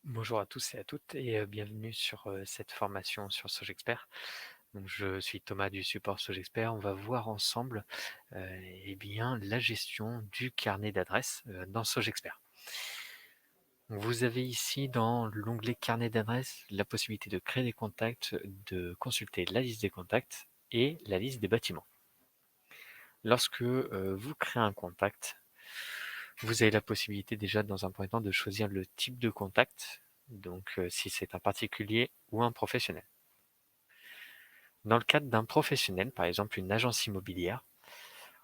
Bonjour à tous et à toutes et bienvenue sur cette formation sur Sogexpert. Donc, je suis Thomas du support Sogexpert. On va voir ensemble eh bien, la gestion du carnet d'adresses dans Sogexpert. Donc, vous avez ici dans l'onglet carnet d'adresses la possibilité de créer des contacts, de consulter la liste des contacts et la liste des bâtiments. Lorsque vous créez un contact, vous avez la possibilité déjà dans un premier temps de choisir le type de contact, donc si c'est un particulier ou un professionnel. Dans le cadre d'un professionnel, par exemple une agence immobilière,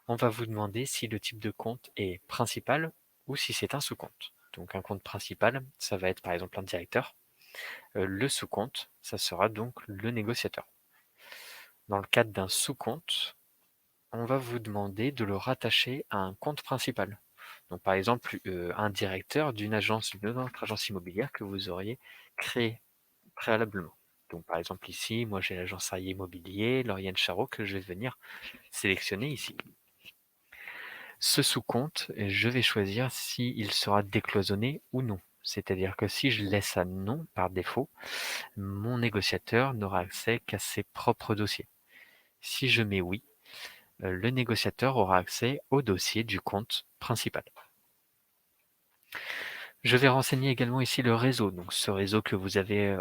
on va vous demander si le type de compte est principal ou si c'est un sous-compte. Donc un compte principal, ça va être par exemple un directeur. Le sous-compte, ça sera donc le négociateur. Dans le cadre d'un sous-compte, on va vous demander de le rattacher à un compte principal. Donc par exemple, un directeur d'une autre agence immobilière que vous auriez créé préalablement. Donc par exemple ici, moi j'ai l'agence Arrier Immobilier, Lauriane Charot, que je vais venir sélectionner ici. Ce sous-compte, je vais choisir s'il sera décloisonné ou non. C'est-à-dire que si je laisse à non par défaut, mon négociateur n'aura accès qu'à ses propres dossiers. Si je mets oui, le négociateur aura accès au dossier du compte principal. Je vais renseigner également ici le réseau, donc ce réseau que vous avez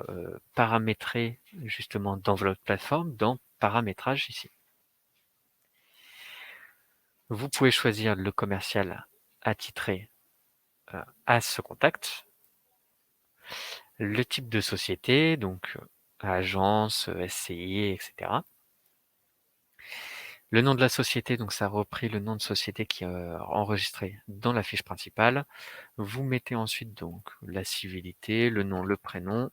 paramétré justement dans votre plateforme, dans paramétrage ici. Vous pouvez choisir le commercial attitré à ce contact, le type de société, donc agence, SCI, etc. Le nom de la société, donc ça a repris le nom de société qui est enregistré dans la fiche principale. Vous mettez ensuite donc la civilité, le nom, le prénom.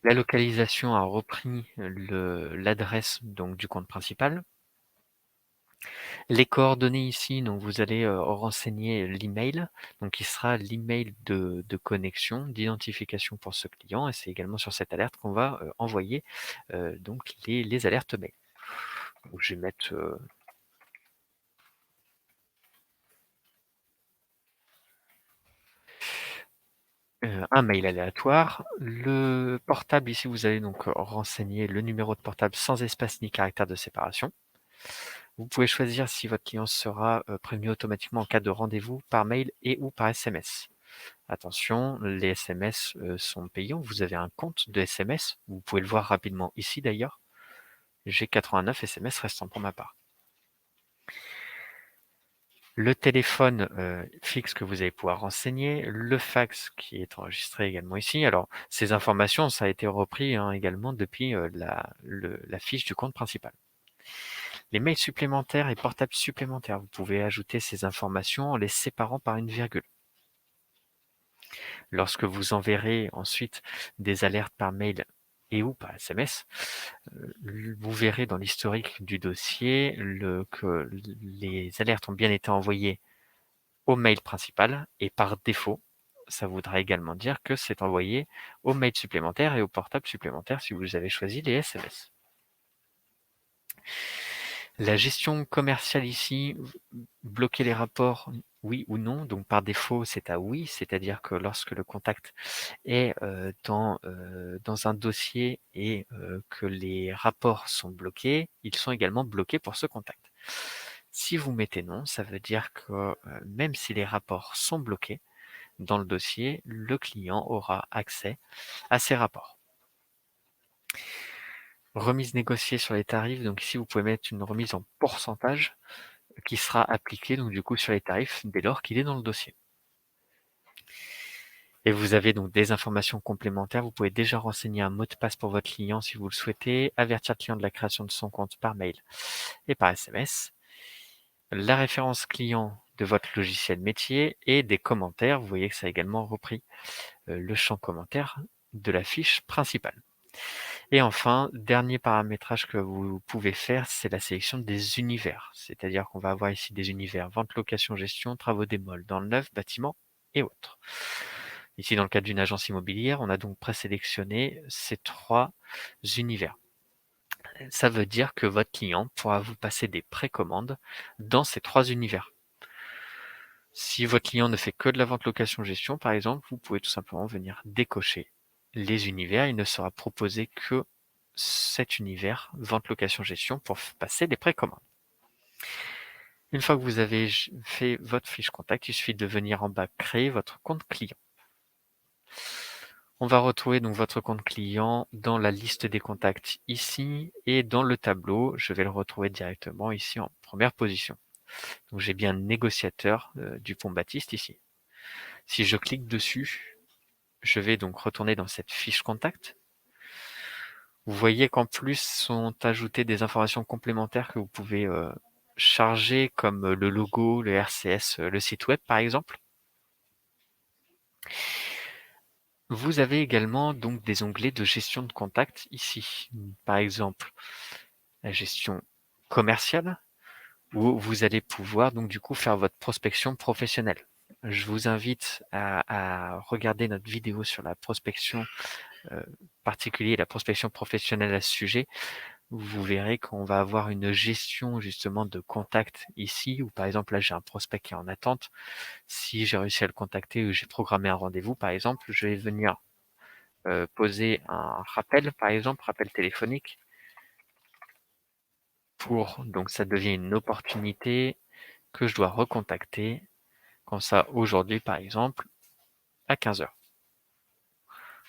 La localisation a repris l'adresse donc du compte principal. Les coordonnées ici, donc vous allez renseigner l'email, donc qui sera l'email de connexion, d'identification pour ce client, et c'est également sur cette alerte qu'on va envoyer donc les alertes mail. Donc, je vais mettre un mail aléatoire. Le portable ici, vous allez donc renseigner le numéro de portable sans espace ni caractère de séparation. Vous pouvez choisir si votre client sera prévenu automatiquement en cas de rendez-vous par mail et ou par SMS. Attention, les SMS sont payants. Vous avez un compte de SMS. Vous pouvez le voir rapidement ici d'ailleurs. J'ai 89 SMS restants pour ma part. Le téléphone fixe que vous allez pouvoir renseigner, le fax qui est enregistré également ici. Alors, ces informations, ça a été repris également depuis la fiche du compte principal. Les mails supplémentaires et portables supplémentaires, vous pouvez ajouter ces informations en les séparant par une virgule. Lorsque vous enverrez ensuite des alertes par mail et ou par SMS, vous verrez dans l'historique du dossier que les alertes ont bien été envoyées au mail principal et par défaut, ça voudra également dire que c'est envoyé au mail supplémentaire et au portable supplémentaire si vous avez choisi les SMS. La gestion commerciale ici, bloquer les rapports, oui ou non. Donc par défaut, c'est à oui, c'est-à-dire que lorsque le contact est dans un dossier et que les rapports sont bloqués, ils sont également bloqués pour ce contact. Si vous mettez non, ça veut dire que même si les rapports sont bloqués dans le dossier, le client aura accès à ces rapports. Remise négociée sur les tarifs, donc ici vous pouvez mettre une remise en pourcentage qui sera appliquée donc du coup sur les tarifs dès lors qu'il est dans le dossier. Et vous avez donc des informations complémentaires. Vous pouvez déjà renseigner un mot de passe pour votre client si vous le souhaitez, avertir le client de la création de son compte par mail et par SMS, la référence client de votre logiciel métier et des commentaires. Vous voyez que ça a également repris le champ commentaire de la fiche principale. Et enfin, dernier paramétrage que vous pouvez faire, c'est la sélection des univers. C'est-à-dire qu'on va avoir ici des univers vente, location, gestion, travaux démol, dans le neuf, bâtiment et autres. Ici, dans le cadre d'une agence immobilière, on a donc présélectionné ces 3 univers. Ça veut dire que votre client pourra vous passer des précommandes dans ces 3 univers. Si votre client ne fait que de la vente location gestion, par exemple, vous pouvez tout simplement venir décocher les univers. Il ne sera proposé que cet univers vente location gestion pour passer des précommandes. Une fois que vous avez fait votre fiche contact, il suffit de venir en bas créer votre compte client. On va retrouver donc votre compte client dans la liste des contacts ici et dans le tableau, je vais le retrouver directement ici en première position. Donc j'ai bien négociateur Dupont-Baptiste ici. Si je clique dessus, je vais donc retourner dans cette fiche contact. Vous voyez qu'en plus sont ajoutées des informations complémentaires que vous pouvez charger comme le logo, le RCS, le site web par exemple. Vous avez également donc des onglets de gestion de contact ici. Par exemple, la gestion commerciale, où vous allez pouvoir donc du coup faire votre prospection professionnelle. Je vous invite à regarder notre vidéo sur la prospection particulière, la prospection professionnelle à ce sujet. Vous verrez qu'on va avoir une gestion justement de contact ici, où par exemple là j'ai un prospect qui est en attente. Si j'ai réussi à le contacter ou j'ai programmé un rendez-vous par exemple, je vais venir poser un rappel par exemple, rappel téléphonique, donc ça devient une opportunité que je dois recontacter, quand ça aujourd'hui par exemple à 15 heures.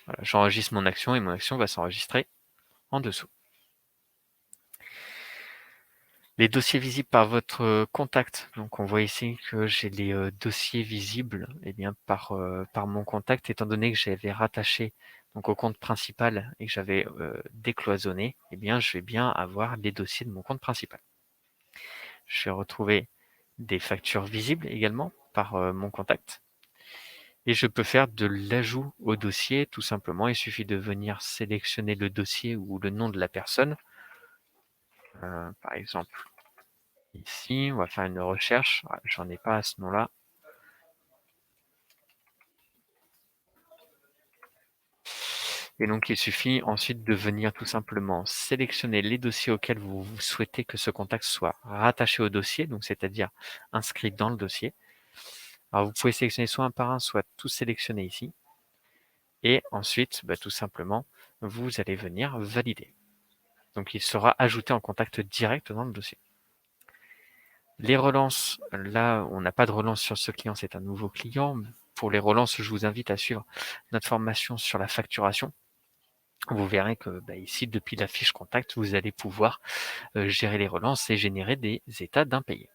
Voilà, j'enregistre mon action et mon action va s'enregistrer en dessous. Les dossiers visibles par votre contact. Donc on voit ici que j'ai les dossiers visibles par mon contact, étant donné que j'avais rattaché donc au compte principal et que j'avais décloisonné, je vais bien avoir les dossiers de mon compte principal. Je vais retrouver des factures visibles également par mon contact. Et je peux faire de l'ajout au dossier, tout simplement. Il suffit de venir sélectionner le dossier ou le nom de la personne. Par exemple, ici, on va faire une recherche. J'en ai pas à ce nom-là. Et donc, il suffit ensuite de venir tout simplement sélectionner les dossiers auxquels vous souhaitez que ce contact soit rattaché au dossier, donc c'est-à-dire inscrit dans le dossier. Alors, vous pouvez sélectionner soit un par un, soit tout sélectionner ici. Et ensuite, tout simplement, vous allez venir valider. Donc, il sera ajouté en contact direct dans le dossier. Les relances, là, on n'a pas de relance sur ce client, c'est un nouveau client. Pour les relances, je vous invite à suivre notre formation sur la facturation. Vous verrez que ici, depuis la fiche contact, vous allez pouvoir gérer les relances et générer des états d'impayés.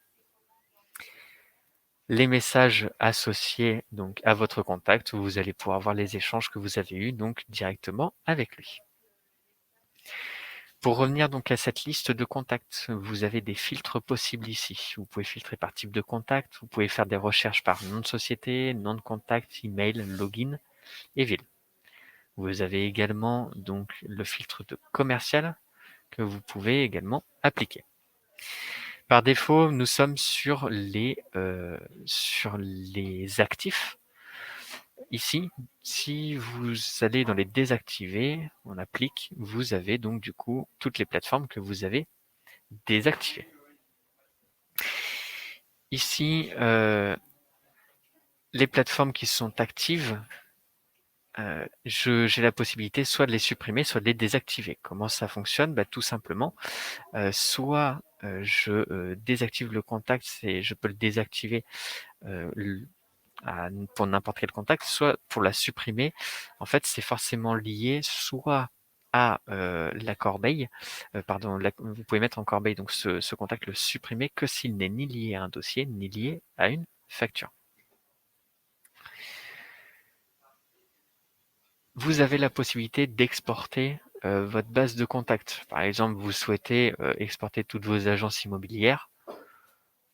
Les messages associés donc à votre contact, vous allez pouvoir voir les échanges que vous avez eus donc directement avec lui. Pour revenir donc à cette liste de contacts, vous avez des filtres possibles ici. Vous pouvez filtrer par type de contact, vous pouvez faire des recherches par nom de société, nom de contact, email, login et ville. Vous avez également donc le filtre de commercial que vous pouvez également appliquer. Par défaut, nous sommes sur les actifs. Ici, si vous allez dans les désactivés, on applique, vous avez donc du coup toutes les plateformes que vous avez désactivées. Ici, les plateformes qui sont actives, j'ai la possibilité soit de les supprimer, soit de les désactiver. Comment ça fonctionne? Tout simplement, soit je désactive le contact, je peux le désactiver pour n'importe quel contact, soit pour la supprimer. En fait, c'est forcément lié soit à la corbeille, vous pouvez mettre en corbeille donc ce contact, le supprimer que s'il n'est ni lié à un dossier, ni lié à une facture. Vous avez la possibilité d'exporter votre base de contacts. Par exemple, vous souhaitez exporter toutes vos agences immobilières.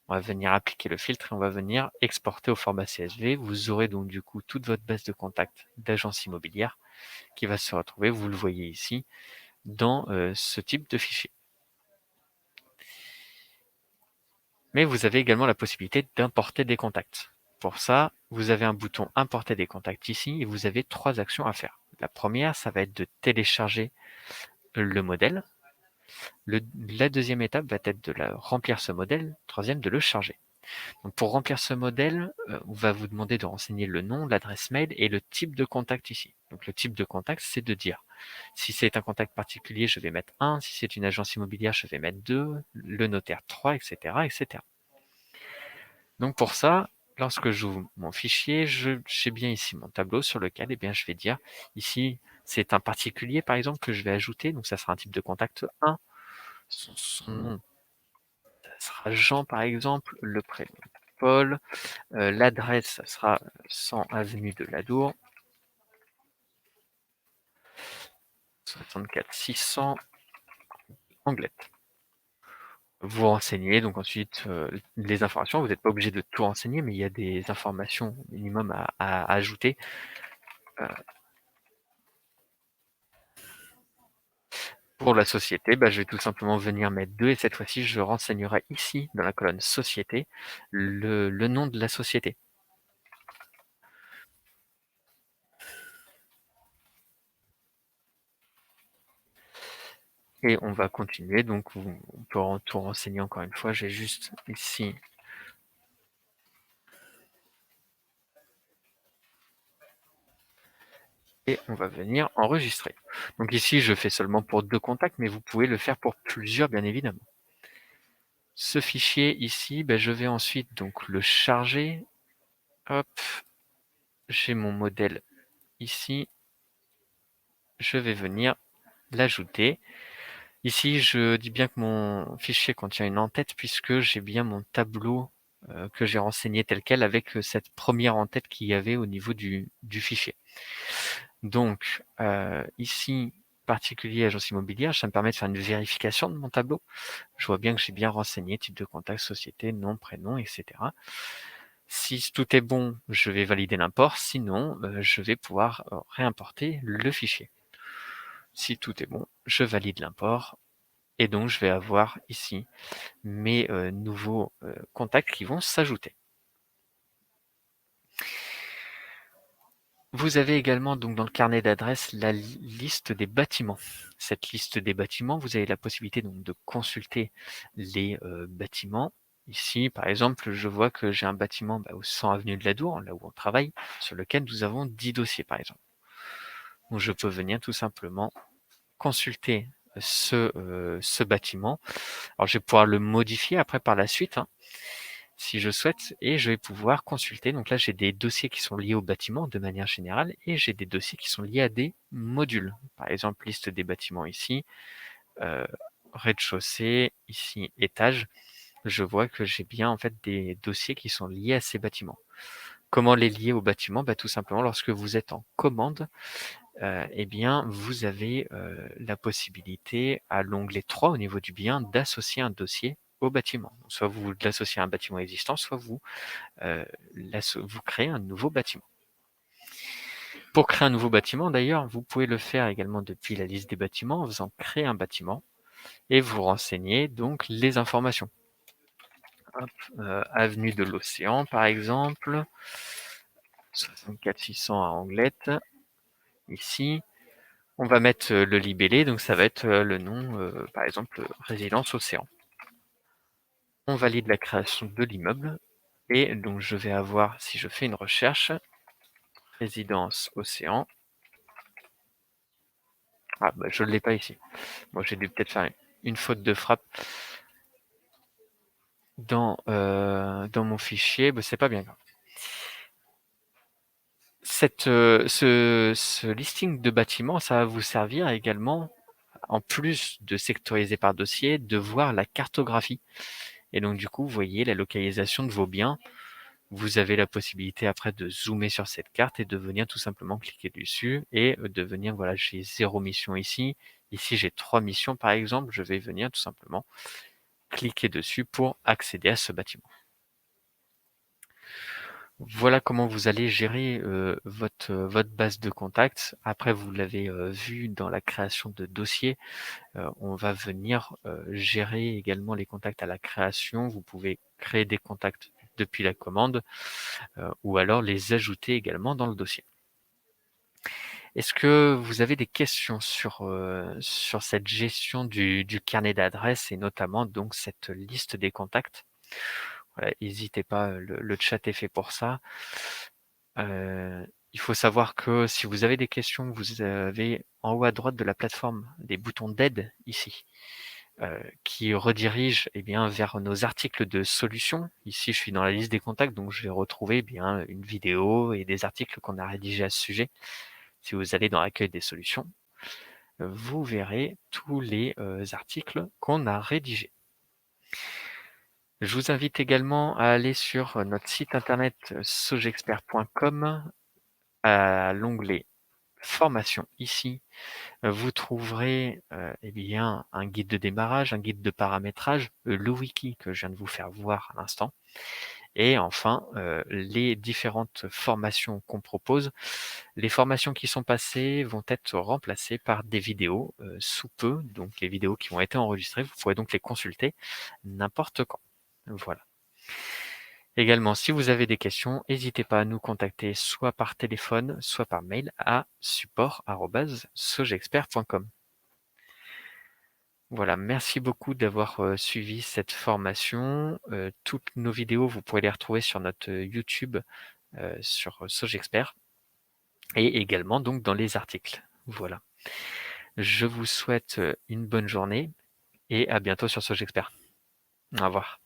On va venir appliquer le filtre et on va venir exporter au format CSV. Vous aurez donc du coup toute votre base de contacts d'agences immobilières qui va se retrouver, vous le voyez ici, dans ce type de fichier. Mais vous avez également la possibilité d'importer des contacts. Pour ça, vous avez un bouton Importer des contacts ici et vous avez 3 actions à faire. La première, ça va être de télécharger le modèle. La deuxième étape va être de remplir ce modèle. Troisième, de le charger. Donc pour remplir ce modèle, on va vous demander de renseigner le nom, l'adresse mail et le type de contact ici. Donc le type de contact, c'est de dire si c'est un contact particulier, je vais mettre 1, si c'est une agence immobilière, je vais mettre 2, le notaire 3, etc., etc. Donc pour ça, lorsque j'ouvre mon fichier, j'ai bien ici mon tableau sur lequel eh bien, je vais dire ici, c'est un particulier par exemple que je vais ajouter, donc ça sera un type de contact 1, son nom, ça sera Jean par exemple, le prénom Paul, l'adresse, ça sera 100 avenue de l'Adour, 64 600, Anglette. Vous renseignez donc ensuite les informations, vous n'êtes pas obligé de tout renseigner, mais il y a des informations minimum à ajouter. Pour la société, je vais tout simplement venir mettre 2 et cette fois-ci, je renseignerai ici, dans la colonne société, le nom de la société. Et on va continuer, donc on peut tout renseigner encore une fois, j'ai juste ici et on va venir enregistrer. Donc ici, je fais seulement pour 2 contacts, mais vous pouvez le faire pour plusieurs, bien évidemment. Ce fichier ici, je vais ensuite donc le charger. Hop, j'ai mon modèle ici. Je vais venir l'ajouter. Ici, je dis bien que mon fichier contient une en-tête puisque j'ai bien mon tableau que j'ai renseigné tel quel avec cette première en-tête qu'il y avait au niveau du fichier. Donc ici, particulier agence immobilière, ça me permet de faire une vérification de mon tableau. Je vois bien que j'ai bien renseigné type de contact, société, nom, prénom, etc. Si tout est bon, je vais valider l'import. Sinon, je vais pouvoir réimporter le fichier. Si tout est bon, je valide l'import. Et donc, je vais avoir ici mes nouveaux contacts qui vont s'ajouter. Vous avez également donc dans le carnet d'adresses la liste des bâtiments. Cette liste des bâtiments, vous avez la possibilité donc de consulter les bâtiments. Ici, par exemple, je vois que j'ai un bâtiment au 100 avenue de l'Adour, là où on travaille, sur lequel nous avons 10 dossiers, par exemple. Donc, je peux venir tout simplement consulter ce bâtiment. Alors, je vais pouvoir le modifier après par la suite, hein, si je souhaite, et je vais pouvoir consulter. Donc là, j'ai des dossiers qui sont liés au bâtiment de manière générale, et j'ai des dossiers qui sont liés à des modules. Par exemple, liste des bâtiments ici, rez-de-chaussée, ici, étage. Je vois que j'ai bien en fait des dossiers qui sont liés à ces bâtiments. Comment les lier au bâtiment? Tout simplement, lorsque vous êtes en commande, eh bien, vous avez la possibilité, à l'onglet 3 au niveau du bien, d'associer un dossier au bâtiment. Soit vous l'associez à un bâtiment existant, soit vous créez un nouveau bâtiment. Pour créer un nouveau bâtiment, d'ailleurs, vous pouvez le faire également depuis la liste des bâtiments en faisant créer un bâtiment et vous renseignez donc les informations. Hop, avenue de l'Océan, par exemple, 64 600 à Anglette. Ici, on va mettre le libellé, donc ça va être le nom, par exemple, résidence Océan. On valide la création de l'immeuble et donc je vais avoir, si je fais une recherche, résidence Océan. Ah, je ne l'ai pas ici. Moi, j'ai dû peut-être faire une faute de frappe dans mon fichier. C'est pas bien grave. Ce listing de bâtiments, ça va vous servir également, en plus de sectoriser par dossier, de voir la cartographie. Et donc, du coup, vous voyez la localisation de vos biens. Vous avez la possibilité après de zoomer sur cette carte et de venir tout simplement cliquer dessus et de venir, voilà, j'ai 0 mission ici. Ici, j'ai 3 missions, par exemple. Je vais venir tout simplement cliquer dessus pour accéder à ce bâtiment. Voilà comment vous allez gérer votre base de contacts. Après, vous l'avez vu dans la création de dossiers, on va venir gérer également les contacts à la création. Vous pouvez créer des contacts depuis la commande ou alors les ajouter également dans le dossier. Est-ce que vous avez des questions sur cette gestion du carnet d'adresses et notamment donc cette liste des contacts? Voilà, n'hésitez pas, le chat est fait pour ça. Il faut savoir que si vous avez des questions, vous avez en haut à droite de la plateforme des boutons d'aide ici, qui redirigent vers nos articles de solutions. Ici, je suis dans la liste des contacts, donc je vais retrouver une vidéo et des articles qu'on a rédigés à ce sujet. Si vous allez dans l'accueil des solutions, vous verrez tous les articles qu'on a rédigés. Je vous invite également à aller sur notre site internet sogexpert.com, à l'onglet formation ici. Vous trouverez un guide de démarrage, un guide de paramétrage, le wiki que je viens de vous faire voir à l'instant, et enfin les différentes formations qu'on propose. Les formations qui sont passées vont être remplacées par des vidéos sous peu, donc les vidéos qui ont été enregistrées, vous pourrez donc les consulter n'importe quand. Voilà. Également, si vous avez des questions, n'hésitez pas à nous contacter soit par téléphone, soit par mail à support@sogexpert.com. Voilà, merci beaucoup d'avoir suivi cette formation. Toutes nos vidéos, vous pourrez les retrouver sur notre YouTube sur Sogexpert et également donc dans les articles. Voilà. Je vous souhaite une bonne journée et à bientôt sur Sogexpert. Au revoir.